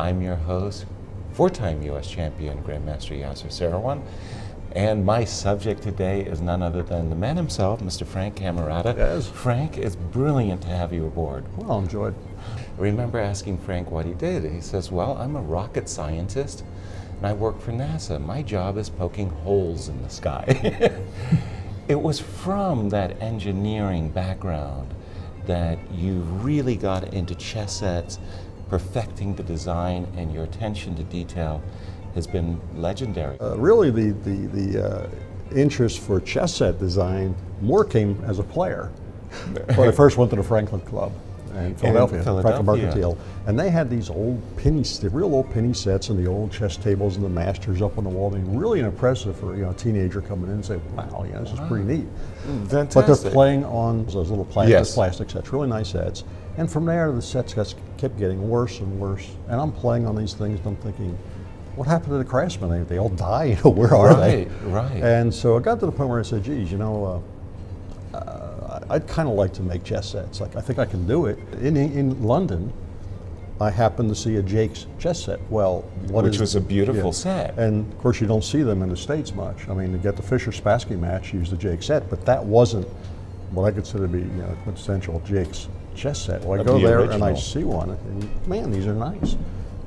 I'm your host, four-time U.S. champion Grandmaster Yasser Seirawan, and my subject today is none other than the man himself, Mr. Frank Camaratta. Yes. Frank, it's brilliant to have you aboard. Well, enjoyed. I remember asking Frank what he did. He says, well, I'm a rocket scientist and I work for NASA. My job is poking holes in the sky. It was from that engineering background that you really got into chess sets, perfecting the design, and your attention to detail has been legendary. Really, the interest for chess set design more came as a player. When I first went to the Franklin Club in Philadelphia, Franklin Mercantile, and they had these old penny, real old penny sets and the old chess tables and the masters up on the wall. I mean, really impressive for a teenager coming in and say, "Wow, this is pretty neat." Fantastic. But they're playing on those little plastic sets, really nice sets. And from there, the sets kept getting worse and worse. And I'm playing on these things, and I'm thinking, what happened to the craftsmen? They all die. Where are they? Right. And so I got to the point where I said, geez, I'd kind of like to make chess sets. Like, I think I can do it. In London, I happened to see a Jake's chess set. Well, which was a beautiful set. And of course, you don't see them in the States much. I mean, to get the Fischer-Spassky match, used the Jake set, but that wasn't what I consider to be quintessential Jake's chess set. Well, I go there and I see one, and man, these are nice.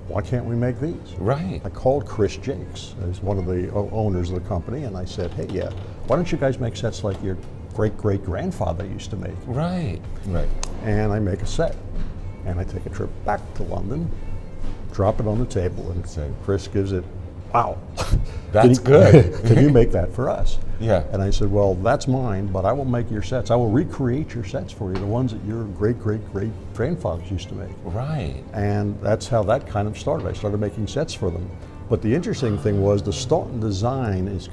Why can't we make these? Right. I called Chris Jakes, as one of the owners of the company, and I said, hey, why don't you guys make sets like your great-great-grandfather used to make? Right. And I make a set, and I take a trip back to London, drop it on the table, and say, Chris gives it, wow. That's good. Can you make that for us? Yeah. And I said, well, that's mine, but I will make your sets. I will recreate your sets for you, the ones that your great-great-great-grandfathers used to make. Right. And that's how that kind of started. I started making sets for them. But the interesting thing was the Staunton design is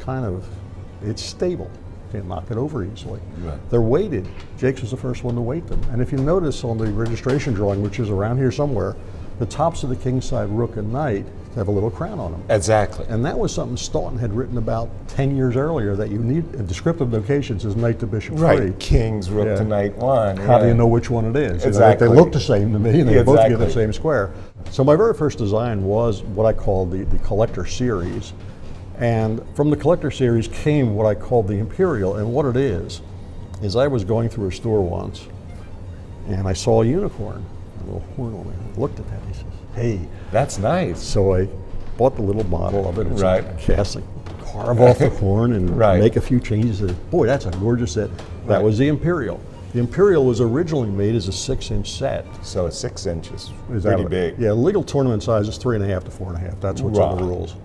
it's stable. Can't knock it over easily. Right. They're weighted. Jake's was the first one to weight them. And if you notice on the registration drawing, which is around here somewhere, the tops of the kingside rook and knight have a little crown on them. Exactly. And that was something Staunton had written about 10 years earlier, that you need a descriptive notation says knight to bishop right. 3. Kings, rook to knight 1. How do you know which one it is? Exactly. They look the same to me, and they both get the same square. So my very first design was what I called the collector series. And from the collector series came what I called the Imperial. And what it is I was going through a store once, and I saw a unicorn, a little horn on it. I looked at that, he says, hey. That's nice. So I bought the little model of it. It's right. a casting. Carve off the horn and make a few changes. Boy, that's a gorgeous set. That was the Imperial. The Imperial was originally made as a 6-inch set. So 6 inches is pretty big. Yeah, legal tournament size is 3.5 to 4.5. That's what's on the rules.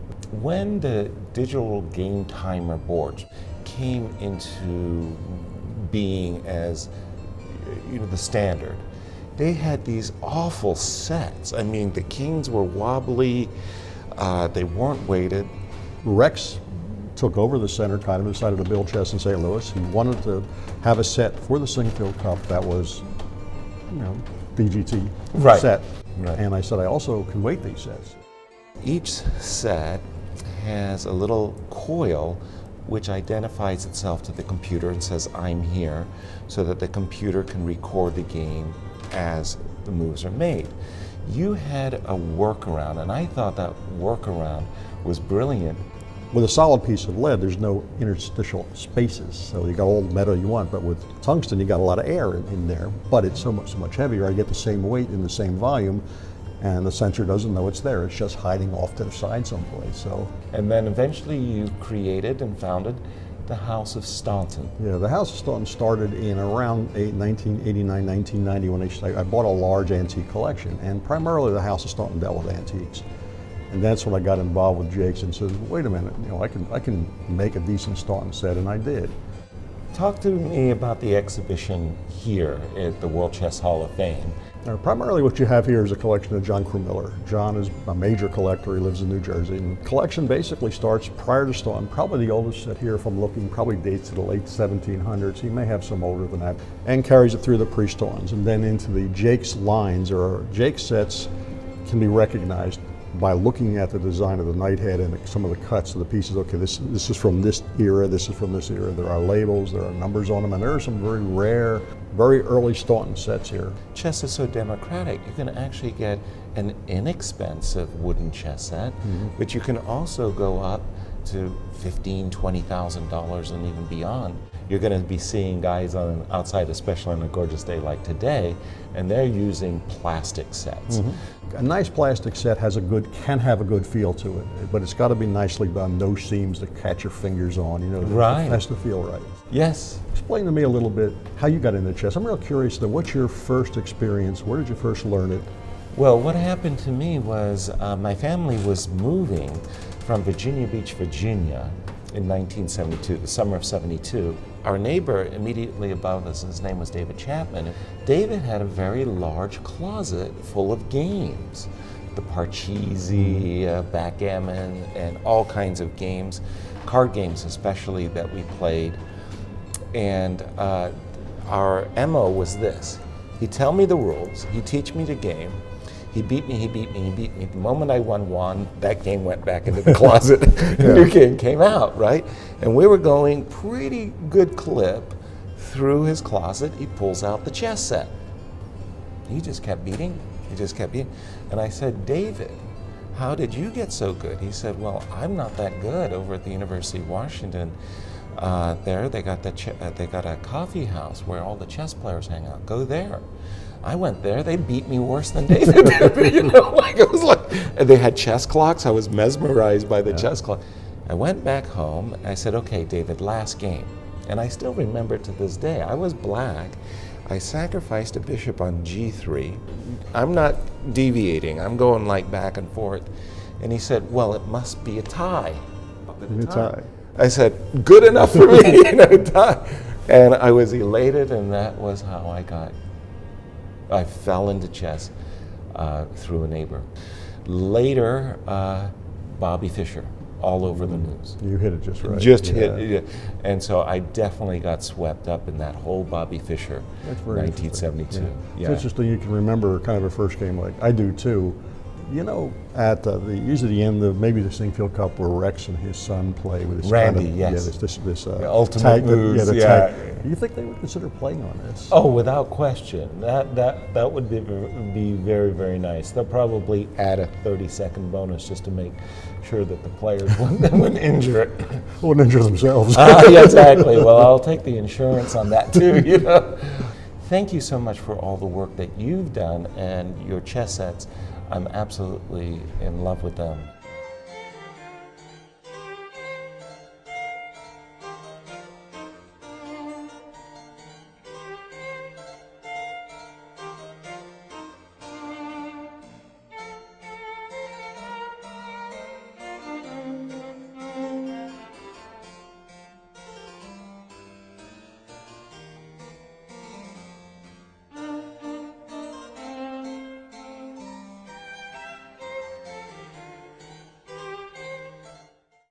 When the digital game timer boards came into being as the standard, they had these awful sets. I mean, the kings were wobbly, they weren't weighted. Rex took over the center, kind of decided to build chess in St. Louis. He wanted to have a set for the Sinquefield Cup that was, BGT set. Right. And I said, I also can weight these sets. Each set has a little coil which identifies itself to the computer and says, I'm here, so that the computer can record the game as the moves are made. You had a workaround, and I thought that workaround was brilliant. With a solid piece of lead, there's no interstitial spaces, so you got all the metal you want, but with tungsten, you got a lot of air in there, but it's so much heavier. I get the same weight in the same volume, and the sensor doesn't know it's there. It's just hiding off to the side someplace. So. And then eventually you created and founded the House of Staunton. Yeah, the House of Staunton started in around 1989, 1990 when I bought a large antique collection, and primarily the House of Staunton dealt with antiques. And that's when I got involved with Jakes and said, wait a minute, I can make a decent Staunton set, and I did. Talk to me about the exhibition here at the World Chess Hall of Fame. Primarily what you have here is a collection of John Krumiller. John is a major collector. He lives in New Jersey. And the collection basically starts prior to Staunton. Probably the oldest set here, if I'm looking, probably dates to the late 1700s. He may have some older than that. And carries it through the pre-Stauntons and then into the Jakes lines, or Jakes sets can be recognized by looking at the design of the knight head and some of the cuts of the pieces. Okay, this is from this era, this is from this era. There are labels, there are numbers on them, and there are some very rare, very early Staunton sets here. Chess is so democratic. You can actually get an inexpensive wooden chess set, but you can also go up to $15,000, $20,000 and even beyond. You're going to be seeing guys outside, especially on a gorgeous day like today, and they're using plastic sets. A nice plastic set can have a good feel to it, but it's got to be nicely done. No seams to catch your fingers on. You know, right. It has to feel right. Yes. Explain to me a little bit how you got into chess. I'm real curious though. What's your first experience? Where did you first learn it? Well, what happened to me was my family was moving from Virginia Beach, Virginia in 1972, the summer of '72. Our neighbor immediately above us, his name was David Chapman. David had a very large closet full of games, the Parcheesi, backgammon, and all kinds of games, card games especially that we played. And our MO was this. He'd tell me the rules, he'd teach me the game, he beat me, he beat me, he beat me. The moment I won, that game went back into the closet. The new game came out, right? And we were going pretty good clip through his closet. He pulls out the chess set. He just kept beating, he just kept beating. And I said, David, how did you get so good? He said, well, I'm not that good over at the University of Washington. There, they got a coffee house where all the chess players hang out. Go there. I went there. They beat me worse than David did. You know, like it was like, and they had chess clocks. I was mesmerized by the chess clock. I went back home. And I said, "Okay, David, last game." And I still remember to this day. I was black. I sacrificed a bishop on G3. I'm not deviating. I'm going like back and forth. And he said, "Well, it must be a tie." A tie. I said, "Good enough for me, you know, tie." And I was elated, and that was how I fell into chess through a neighbor. Later, Bobby Fischer, all over the news. You hit it just right. Just hit it. And so I definitely got swept up in that whole Bobby Fischer, That's very 1972. It's interesting you can remember kind of a first game like I do too. You know, at usually the end of maybe the Sinquefield Cup where Rex and his son play with this Randy, kind of, yes. this ultimate tag, moves, the yeah. tag. Do you think they would consider playing on this? Oh, without question. That would be very, very nice. They'll probably add a 30-second bonus just to make sure that the players wouldn't injure it. Wouldn't injure themselves. Yeah, exactly. Well, I'll take the insurance on that too, you know. Thank you so much for all the work that you've done and your chess sets. I'm absolutely in love with them.